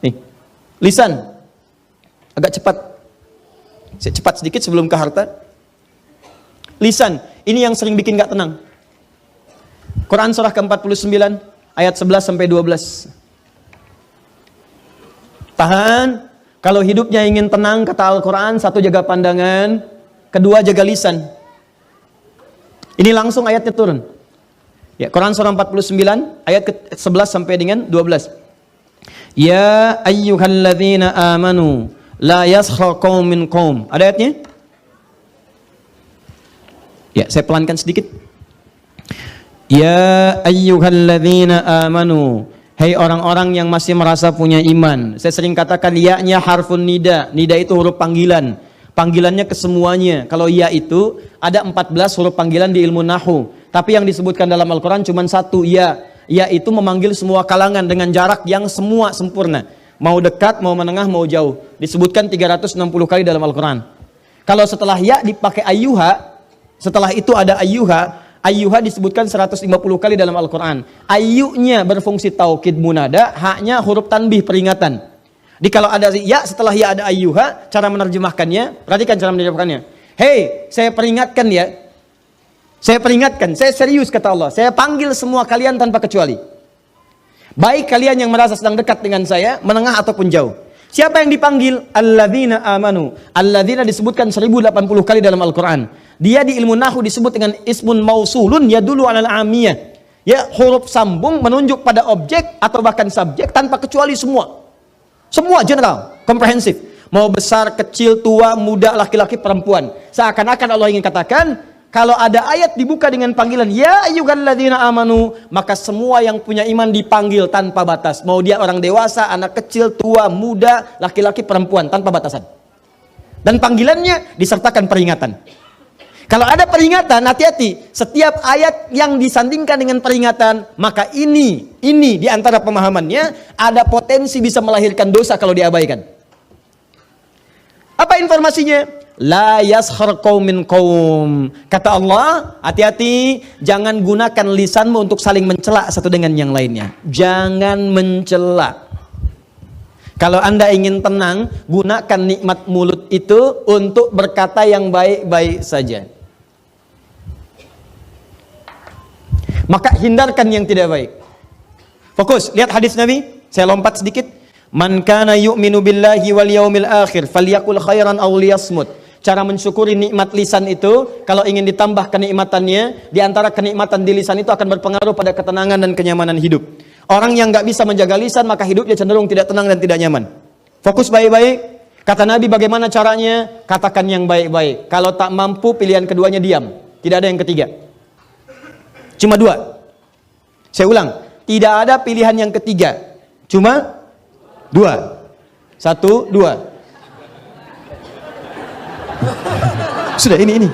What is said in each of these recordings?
Nih, lisan. Agak cepat. Saya cepat sedikit sebelum ke harta. Lisan, ini yang sering bikin gak tenang. Quran surah ke-49 ayat 11 sampai 12. Tahan. Kalau hidupnya ingin tenang, kata Al-Quran, satu, jaga pandangan, kedua, jaga lisan. Ini langsung ayatnya turun. Ya, Quran surah 49 ayat ke-11 sampai dengan 12. Ya ayyuhalladzina amanu la yaskhar qaum min qaum. Ada ayatnya? Ya, saya pelankan sedikit. Ya ayyuhalladzina amanu, hei orang-orang yang masih merasa punya iman. Saya sering katakan ya-nya harfun nida. Nida itu huruf panggilan. Panggilannya ke semuanya. Kalau ya itu ada 14 huruf panggilan di ilmu nahu. Tapi yang disebutkan dalam Al-Quran cuma satu, ya. Ya itu memanggil semua kalangan dengan jarak yang semua sempurna. Mau dekat, mau menengah, mau jauh. Disebutkan 360 kali dalam Al-Quran. Kalau setelah ya dipakai ayyuha, setelah itu ada ayyuha. Ayyuha disebutkan 150 kali dalam Al-Quran. Ayyunya berfungsi taukid munada, haknya huruf tanbih peringatan. Jadi kalau ada ya, setelah ya ada ayyuha, cara menerjemahkannya, perhatikan cara menerjemahkannya. Hei, saya peringatkan ya. Saya peringatkan, saya serius kata Allah. Saya panggil semua kalian tanpa kecuali. Baik kalian yang merasa sedang dekat dengan saya, menengah ataupun jauh. Siapa yang dipanggil? Alladzina amanu. Alladzina disebutkan 1080 kali dalam Al-Quran. Dia di ilmu nahu disebut dengan ismun mausulun yadullu alal amiyah. Ya, huruf sambung menunjuk pada objek atau bahkan subjek tanpa kecuali semua. Semua general, komprehensif. Mau besar, kecil, tua, muda, laki-laki, perempuan. Seakan-akan Allah ingin katakan, kalau ada ayat dibuka dengan panggilan ya ayyuhalladzina amanu, maka semua yang punya iman dipanggil tanpa batas. Mau dia orang dewasa, anak kecil, tua, muda, laki-laki, perempuan, tanpa batasan. Dan panggilannya disertakan peringatan. Kalau ada peringatan, hati-hati. Setiap ayat yang disandingkan dengan peringatan, maka ini di antara pemahamannya ada potensi bisa melahirkan dosa kalau diabaikan. Apa informasinya? La yaskhar qaum min qaum. Kata Allah, hati-hati, jangan gunakan lisanmu untuk saling mencela satu dengan yang lainnya. Jangan mencela. Kalau Anda ingin tenang, gunakan nikmat mulut itu untuk berkata yang baik-baik saja. Maka hindarkan yang tidak baik. Fokus, lihat hadis Nabi. Saya lompat sedikit. Man kana yu'minu billahi wal yaumil akhir falyakul khairan aw liyasmut. Cara mensyukuri nikmat lisan itu, kalau ingin ditambah kenikmatannya, di antara kenikmatan di lisan itu akan berpengaruh pada ketenangan dan kenyamanan hidup. Orang yang nggak bisa menjaga lisan, maka hidupnya cenderung tidak tenang dan tidak nyaman. Fokus baik-baik. Kata Nabi, bagaimana caranya? Katakan yang baik-baik. Kalau tak mampu, pilihan keduanya diam. Tidak ada yang ketiga. Cuma dua. Saya ulang, tidak ada pilihan yang ketiga. Cuma dua. Satu, dua. Sudah ini.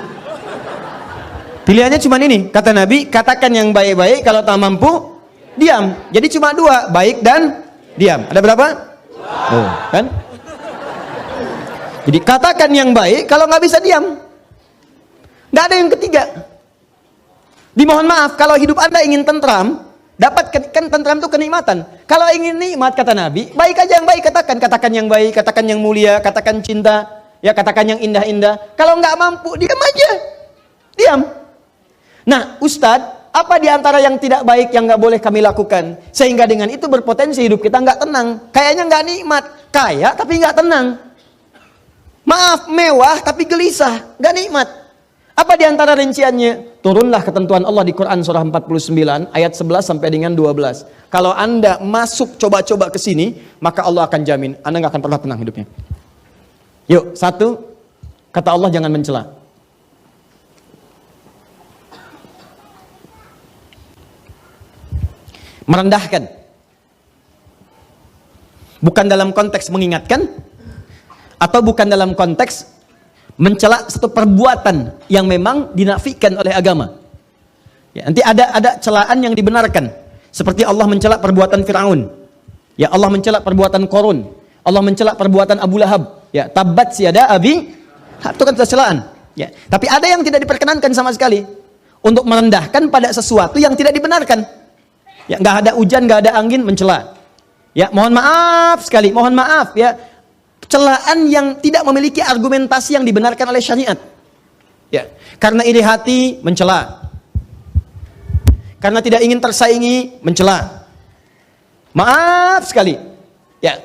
Pilihannya cuma ini. Kata Nabi, katakan yang baik-baik, kalau tak mampu, diam. Jadi cuma dua, baik dan diam. Ada berapa? Oh, kan? Jadi katakan yang baik, kalau nggak bisa diam. Nggak ada yang ketiga. Dimohon maaf, kalau hidup Anda ingin tentram, kan tentram itu kenikmatan. Kalau ingin nikmat, kata Nabi, baik aja yang baik katakan. Katakan yang baik, katakan yang mulia, katakan cinta, ya katakan yang indah-indah. Kalau nggak mampu, diam aja. Diam. Nah, Ustadz, apa di antara yang tidak baik yang nggak boleh kami lakukan? Sehingga dengan itu berpotensi hidup kita nggak tenang. Kayaknya nggak nikmat. Kaya tapi nggak tenang. Maaf, mewah tapi gelisah. Nggak nikmat. Apa di antara rinciannya? Turunlah ketentuan Allah di Quran surah 49 ayat 11 sampai dengan 12. Kalau Anda masuk coba-coba ke sini, maka Allah akan jamin Anda nggak akan pernah tenang hidupnya. Yuk, satu, kata Allah jangan mencela. Merendahkan. Bukan dalam konteks mengingatkan, atau bukan dalam konteks mencela satu perbuatan yang memang dinafikan oleh agama. Ya, nanti ada celaan yang dibenarkan. Seperti Allah mencela perbuatan Fir'aun. Ya, Allah mencela perbuatan Qarun. Allah mencela perbuatan Abu Lahab. Ya, tabat siada abi. Itu kan celaan. Ya, tapi ada yang tidak diperkenankan sama sekali. Untuk merendahkan pada sesuatu yang tidak dibenarkan. Ya, nggak ada hujan, nggak ada angin, mencela. Ya, mohon maaf sekali, mohon maaf ya. Celaan yang tidak memiliki argumentasi yang dibenarkan oleh syariat. Ya, karena iri hati mencela. Karena tidak ingin tersaingi mencela. Maaf sekali. Ya.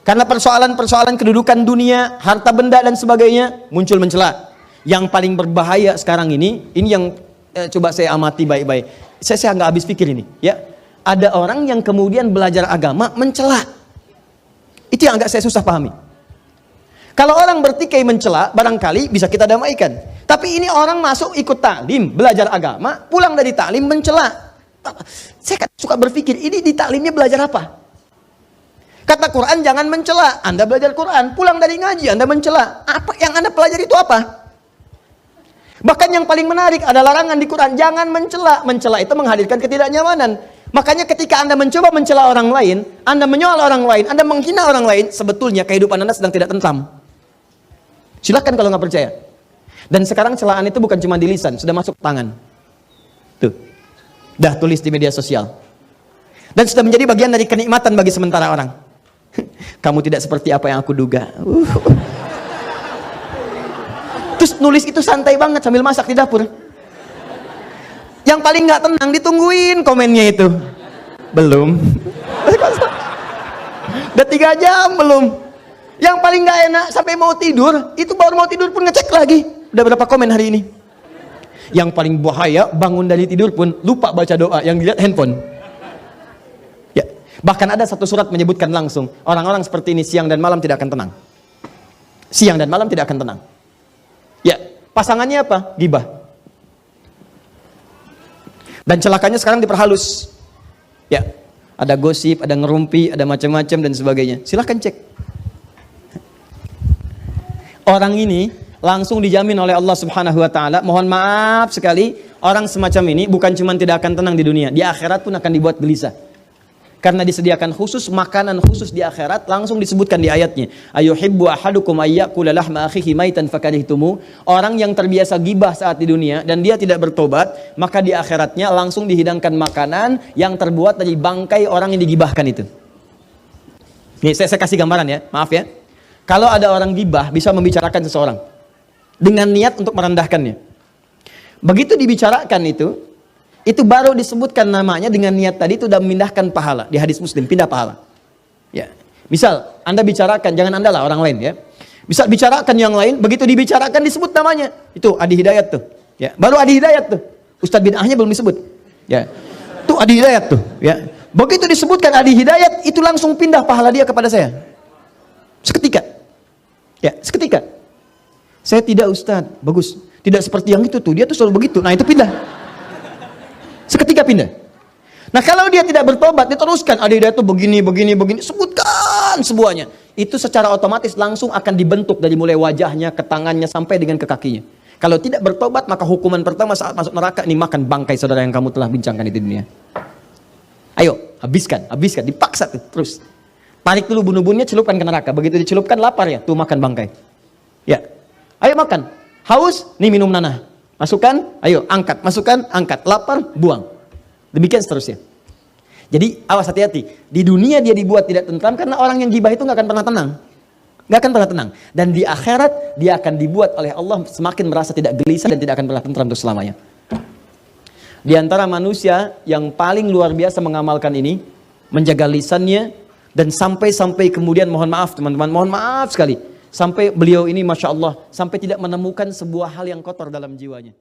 Karena persoalan-persoalan kedudukan dunia, harta benda dan sebagainya muncul mencela. Yang paling berbahaya sekarang ini yang coba saya amati baik-baik. Saya nggak habis pikir ini, ya. Ada orang yang kemudian belajar agama mencela. Itu yang agak saya susah pahami. Kalau orang bertikai mencela, barangkali bisa kita damaikan. Tapi ini orang masuk ikut taklim, belajar agama, pulang dari taklim mencela. Saya suka berpikir, ini di taklimnya belajar apa? Kata Quran jangan mencela. Anda belajar Quran, pulang dari ngaji Anda mencela. Apa yang Anda pelajari itu apa? Bahkan yang paling menarik ada larangan di Quran, jangan mencela. Mencela itu menghadirkan ketidaknyamanan. Makanya ketika Anda mencoba mencela orang lain, Anda menyoal orang lain, Anda menghina orang lain, sebetulnya kehidupan Anda sedang tidak tentram. Silahkan kalau nggak percaya. Dan sekarang celaan itu bukan cuma di lisan, sudah masuk tangan. Tuh, dah tulis di media sosial. Dan sudah menjadi bagian dari kenikmatan bagi sementara orang. Kamu tidak seperti apa yang aku duga. Terus nulis itu santai banget sambil masak di dapur. Yang paling nggak tenang ditungguin komennya itu. Belum. Udah 3 jam belum. Yang paling nggak enak sampai mau tidur, itu baru mau tidur pun ngecek lagi. Udah berapa komen hari ini? Yang paling bahaya, bangun dari tidur pun lupa baca doa, yang dilihat handphone. Ya, bahkan ada satu surat menyebutkan langsung, orang-orang seperti ini siang dan malam tidak akan tenang. Siang dan malam tidak akan tenang. Ya, pasangannya apa? Gibah. Dan celakanya sekarang diperhalus. Ya, ada gosip, ada ngerumpi, ada macam-macam dan sebagainya. Silahkan cek. Orang ini langsung dijamin oleh Allah Subhanahu wa taala. Mohon maaf sekali, orang semacam ini bukan cuma tidak akan tenang di dunia, di akhirat pun akan dibuat gelisah. Karena disediakan khusus makanan khusus di akhirat, langsung disebutkan di ayatnya. Ayuhibbu ahadukum ayyakula lahma akhihi maitan fakarihtumu. Orang yang terbiasa gibah saat di dunia dan dia tidak bertobat, maka di akhiratnya langsung dihidangkan makanan yang terbuat dari bangkai orang yang digibahkan itu. Nih, saya kasih gambaran ya, maaf ya. Kalau ada orang gibah bisa membicarakan seseorang dengan niat untuk merendahkannya. Begitu dibicarakan itu baru disebutkan namanya dengan niat tadi itu sudah memindahkan pahala. Di hadis Muslim pindah pahala. Ya. Misal Anda bicarakan, jangan Anda lah, orang lain ya. Bisa bicarakan yang lain, begitu dibicarakan disebut namanya. Itu Adi Hidayat tuh. Ya, baru Adi Hidayat tuh. Ustadz bid'ahnya belum disebut. Ya. Tuh Adi Hidayat tuh, ya. Begitu disebutkan Adi Hidayat, itu langsung pindah pahala dia kepada saya. Seketika. Ya, seketika. Saya tidak Ustadz, bagus. Tidak seperti yang itu tuh, dia tuh selalu begitu. Nah, itu pindah. Seketika pindah. Nah, kalau dia tidak bertobat, diteruskan Adi Hidayat tuh begini, sebutkan semuanya. Itu secara otomatis langsung akan dibentuk dari mulai wajahnya, ke tangannya, sampai dengan ke kakinya. Kalau tidak bertobat, maka hukuman pertama saat masuk neraka ini makan bangkai saudara yang kamu telah bincangkan di dunia. Ayo, habiskan, dipaksa tuh, terus. Tarik dulu bunuh-bunuhnya, celupkan ke neraka. Begitu dicelupkan, lapar ya, tuh makan bangkai. Ya, ayo makan. Haus, nih minum nanah. Masukkan, ayo angkat, masukkan, angkat. Lapar, buang. Demikian seterusnya. Jadi awas, hati-hati. Di dunia dia dibuat tidak tentram karena orang yang gibah itu nggak akan pernah tenang. Nggak akan pernah tenang. Dan di akhirat dia akan dibuat oleh Allah semakin merasa tidak gelisah dan tidak akan pernah tentram untuk selamanya. Di antara manusia yang paling luar biasa mengamalkan ini, menjaga lisannya, dan sampai kemudian mohon maaf teman-teman, mohon maaf sekali. Sampai beliau ini Masya Allah, sampai tidak menemukan sebuah hal yang kotor dalam jiwanya.